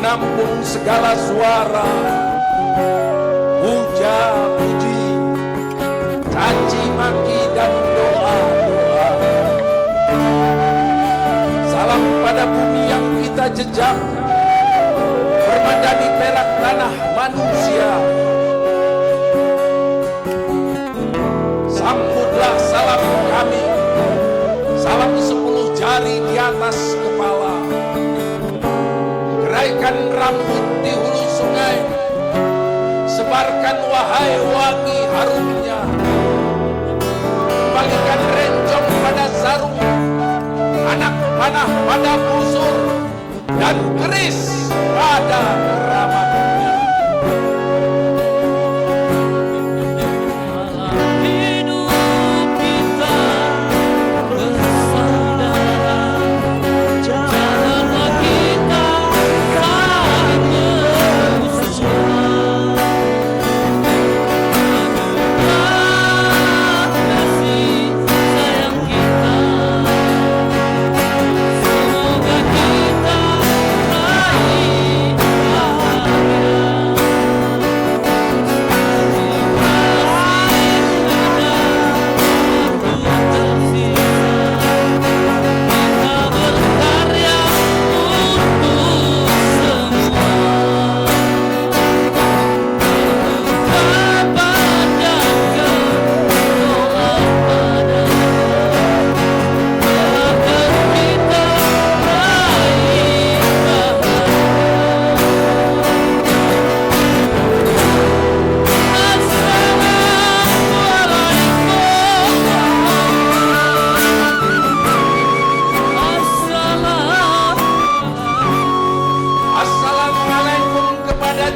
menampung segala suara puja puji, caci maki dan doa-doa. Salam pada bumi yang kita jejak, permadani perak tanah manusia. Sambutlah salam kami, salam 10 jari di atas kepala. Geraikan rambut di hulu sungai, sebarkan wahai wangi harumnya. Kembalikan rencong pada sarung, anak panah pada busur, dan keris pada keramatnya.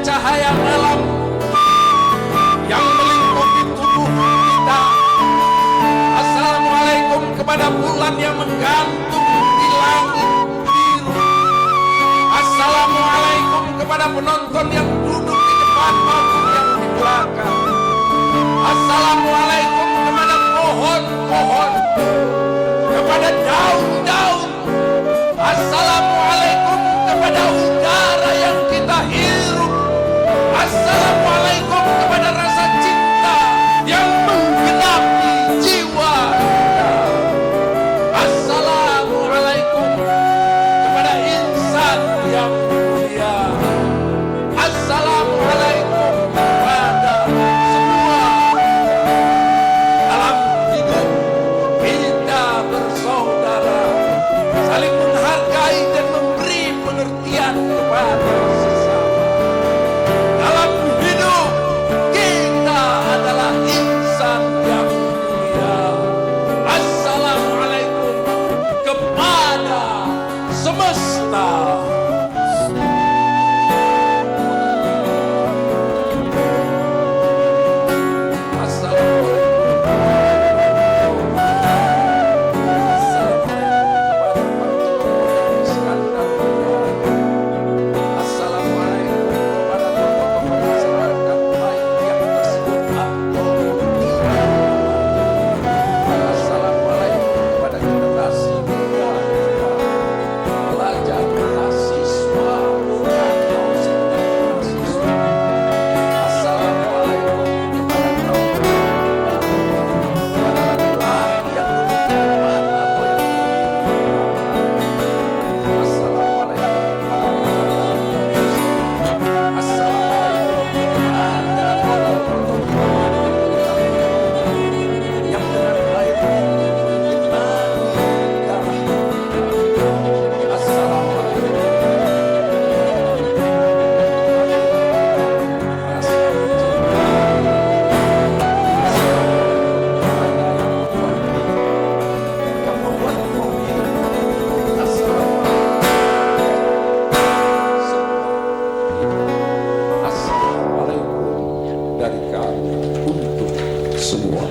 Cahaya alam yang melingkupi tubuh kita. Assalamualaikum kepada bulan yang menggantung di langit biru. Assalamualaikum kepada penonton yang duduk di depan maupun yang di belakang. Assalamualaikum kepada pohon-pohon, kepada daun-daun. Assalamualaikum kepada udara yang kita hirup. Assalamualaikum kepada rasa cinta yang menggenapi jiwa kita. Assalamualaikum kepada insan yang mulia. Assalamualaikum kepada semua. Dalam hidup kita bersaudara, saling menghargai dan memberi pengertian kepada sesama. Dalam hidup kita adalah insan yang mulia. Assalamualaikum kepada semesta. Dari kami untuk semua.